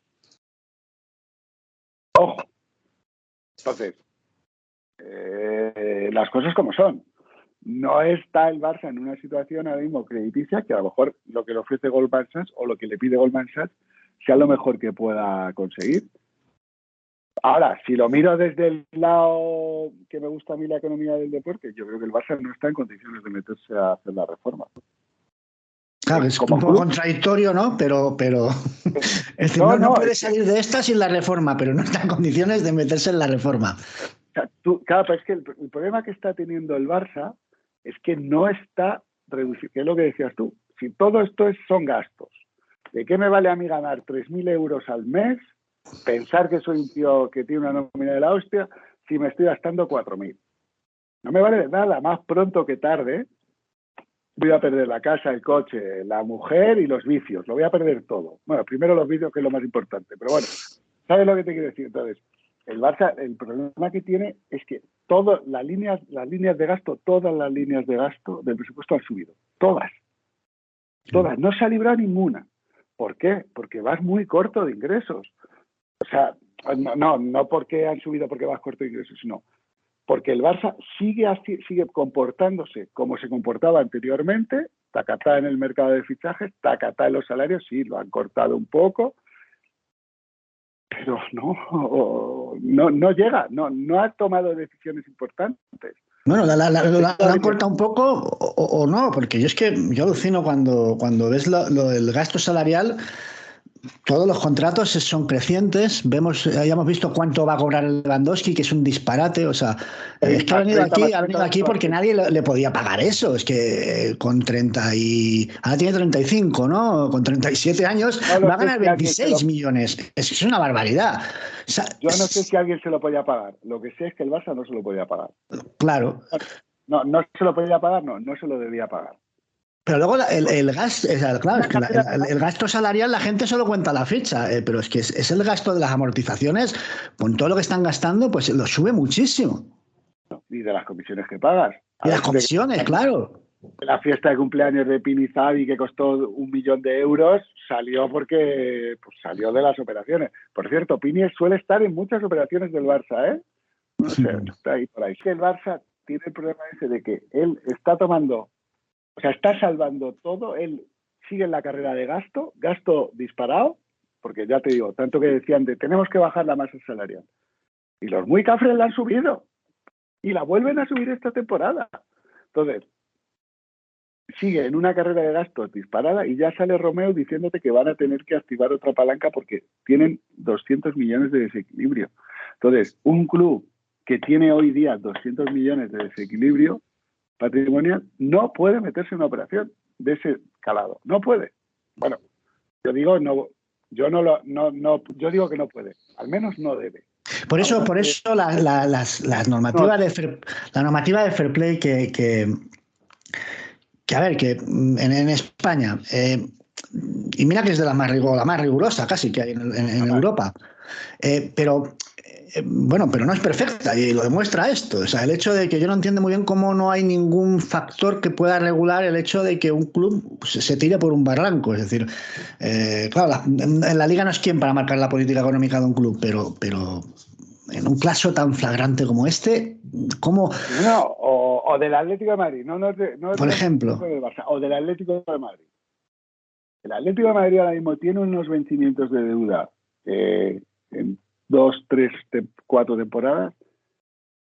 Ojo. Entonces, las cosas como son. No está el Barça en una situación ahora mismo crediticia que a lo mejor lo que le ofrece Goldman Sachs o lo que le pide Goldman Sachs sea lo mejor que pueda conseguir. Ahora, si lo miro desde el lado que me gusta a mí la economía del deporte, yo creo que el Barça no está en condiciones de meterse a hacer la reforma. Claro, es un poco contradictorio, ¿no? Pero es decir, no puede salir de esta sin la reforma, pero no está en condiciones de meterse en la reforma. O sea, claro, pero es que el problema que está teniendo el Barça es que no está reducido, que es lo que decías tú. Si todo esto son gastos, ¿de qué me vale a mí ganar 3.000 euros al mes? Pensar que soy un tío que tiene una nómina de la hostia si me estoy gastando 4.000. No me vale de nada, más pronto que tarde voy a perder la casa, el coche, la mujer y los vicios. Lo voy a perder todo. Bueno, primero los vicios, que es lo más importante. Pero bueno, ¿sabes lo que te quiero decir? Entonces, el Barça, el problema que tiene es que todas las líneas de gasto del presupuesto han subido. Todas. No se ha librado ninguna. ¿Por qué? Porque vas muy corto de ingresos. O sea, no porque han subido porque vas corto de ingresos, sino porque el Barça sigue comportándose como se comportaba anteriormente, tacatá en el mercado de fichajes, tacatá en los salarios, sí, lo han cortado un poco, pero no llega, no ha tomado decisiones importantes. Bueno, la han cortado un poco o no, porque yo alucino cuando ves el gasto salarial. Todos los contratos son crecientes. Ya hemos visto cuánto va a cobrar el Lewandowski, que es un disparate. O sea, es que ha venido aquí porque nadie le podía pagar eso. Es que con 30 ahora tiene 35, ¿no? Con 37 años va a ganar 26 millones. Es una barbaridad. O sea, yo no sé si alguien se lo podía pagar. Lo que sé es que el Barça no se lo podía pagar. Claro. No se lo podía pagar, no se lo debía pagar. Pero luego el gasto, claro, es que el gasto salarial la gente solo cuenta la fecha, pero es que es el gasto de las amortizaciones, con todo lo que están gastando, pues lo sube muchísimo. Y de las comisiones que pagas. Y las comisiones, claro. La fiesta de cumpleaños de Pini Zavi, que costó 1 millón de euros, salió porque salió de las operaciones. Por cierto, Pini suele estar en muchas operaciones del Barça, ¿eh? No sé, está ahí por ahí. Que el Barça tiene el problema ese de que él está tomando... O sea, está salvando todo, él sigue en la carrera de gasto disparado, porque ya te digo, tanto que decían tenemos que bajar la masa salarial. Y los muy cafres la han subido. Y la vuelven a subir esta temporada. Entonces, sigue en una carrera de gastos disparada y ya sale Romeo diciéndote que van a tener que activar otra palanca porque tienen 200 millones de desequilibrio. Entonces, un club que tiene hoy día 200 millones de desequilibrio patrimonial no puede meterse en una operación de ese calado. No puede. Bueno, yo digo yo digo que no puede. Al menos no debe. Por eso la normativa de fair play que a ver, que en España y mira que es de la más rigurosa casi que hay en Europa. Pero bueno, pero no es perfecta y lo demuestra esto. O sea, el hecho de que yo no entiendo muy bien cómo no hay ningún factor que pueda regular el hecho de que un club se tire por un barranco. Es decir, claro, la liga no es quien para marcar la política económica de un club, pero en un caso tan flagrante como este, ¿cómo? No, o del Atlético de Madrid, no por ejemplo. Del Barça, o del Atlético de Madrid. El Atlético de Madrid ahora mismo tiene unos vencimientos de deuda en 2, 3, 4 temporadas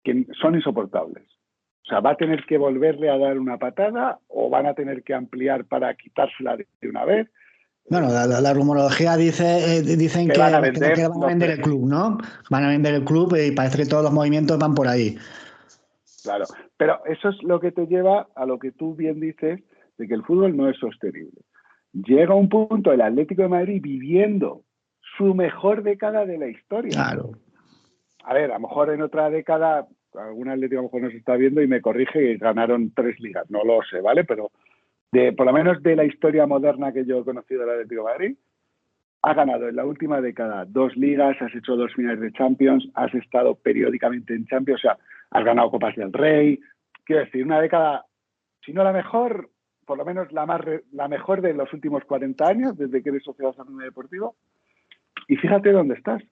que son insoportables. O sea, va a tener que volverle a dar una patada o van a tener que ampliar para quitársela de una vez. Bueno, la rumorología dicen que van a vender el club, ¿no? Van a vender el club y parece que todos los movimientos van por ahí. Claro, pero eso es lo que te lleva a lo que tú bien dices, de que el fútbol no es sostenible. Llega un punto el Atlético de Madrid viviendo su mejor década de la historia. Claro. A ver, a lo mejor en otra década, algún Atlético a lo mejor nos está viendo y me corrige y ganaron 3 ligas, no lo sé, ¿vale? Pero por lo menos de la historia moderna que yo he conocido del Atlético de Madrid, has ganado en la última década 2 ligas, has hecho 2 finales de Champions, has estado periódicamente en Champions, o sea, has ganado Copas del Rey. Quiero decir, una década, si no la mejor, por lo menos la mejor de los últimos 40 años, desde que eres Sociedad Anónima Deportivo. Y fíjate dónde estás.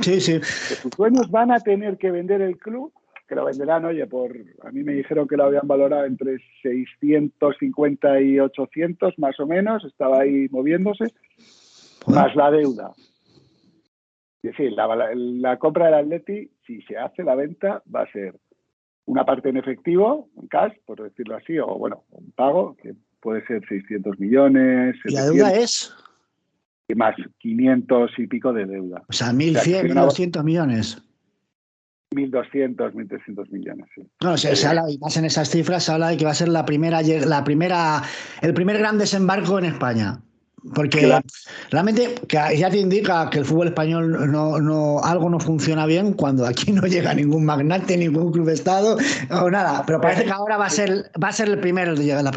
Sí, sí. Que tus dueños van a tener que vender el club, que lo venderán, oye, a mí me dijeron que lo habían valorado entre 650 y 800, más o menos, estaba ahí moviéndose, más la deuda. Es decir, la compra del Atleti, si se hace la venta, va a ser una parte en efectivo, en cash, por decirlo así, o bueno, un pago, que puede ser 600 millones. ¿Y la deuda es? Y más 500 y pico de deuda. O sea, 1.100, 1.200 millones. 1.200, 1.300 millones, sí. No, se habla, y más en esas cifras, se habla de que va a ser el primer gran desembarco en España. Porque claro, realmente que ya te indica que el fútbol español algo no funciona bien cuando aquí no llega ningún magnate, ningún club de estado o nada. Pero parece que ahora va a ser la primera llegada.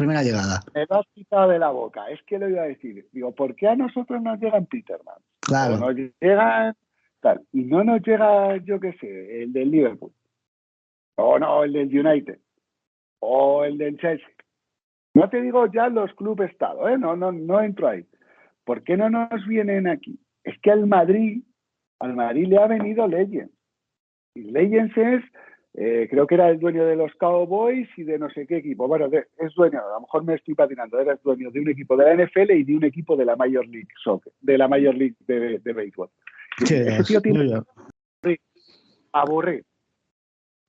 Me lo has quitado de la boca. Es que lo iba a decir. Digo, ¿por qué a nosotros nos llegan Peterman? Claro. O nos llegan tal. Y no nos llega, yo qué sé, el del Liverpool. O no, el del United. O el del Chelsea. No te digo ya los clubes estado, ¿eh? No entro ahí. ¿Por qué no nos vienen aquí? Es que al Madrid le ha venido Legends. Y Legends es, creo que era el dueño de los Cowboys y de no sé qué equipo. Bueno, es dueño, a lo mejor me estoy patinando, era dueño de un equipo de la NFL y de un equipo de la Major League Soccer, de la Major League de béisbol. Ese tío tiene aburrir.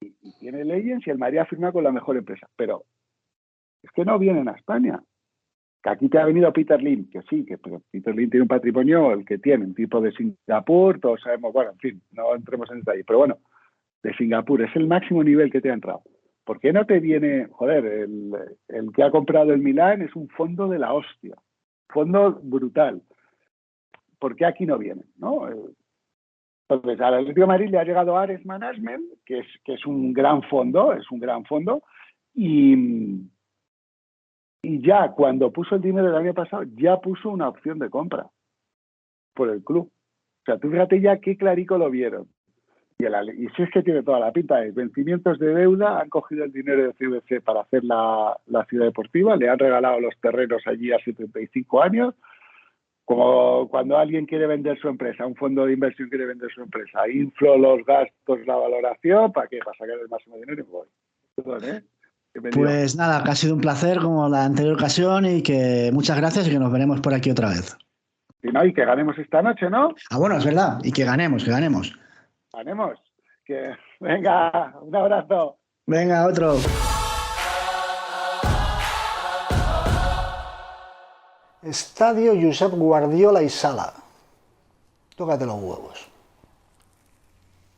Y tiene Legends y el Madrid ha firmado con la mejor empresa. Pero es que no vienen a España. Que aquí te ha venido Peter Lim, que sí, pero Peter Lim tiene un patrimonio el que tiene, un tipo de Singapur, todos sabemos, bueno, en fin, no entremos en detalle, pero bueno, de Singapur, es el máximo nivel que te ha entrado. ¿Por qué no te viene, joder, el que ha comprado el Milán es un fondo de la hostia, fondo brutal? ¿Por qué aquí no vienen, no? Entonces, al Atlético de Madrid le ha llegado Ares Management, que es un gran fondo, y ya cuando puso el dinero el año pasado, ya puso una opción de compra por el club. O sea, tú fíjate ya qué clarico lo vieron. Y si es que tiene toda la pinta, es vencimientos de deuda, han cogido el dinero de CVC para hacer la ciudad deportiva, le han regalado los terrenos allí a 75 años, como cuando alguien quiere vender su empresa, un fondo de inversión quiere vender su empresa, inflo los gastos, la valoración, ¿para qué? Para sacar el máximo dinero y voy. Perdón, ¿eh? Pues nada, que ha sido un placer como la anterior ocasión y que muchas gracias y que nos veremos por aquí otra vez. Y que ganemos esta noche, ¿no? Ah, bueno, es verdad, y que ganemos. Ganemos. Venga, un abrazo. Venga, otro. Estadio Josep Guardiola y Sala. Tócate los huevos.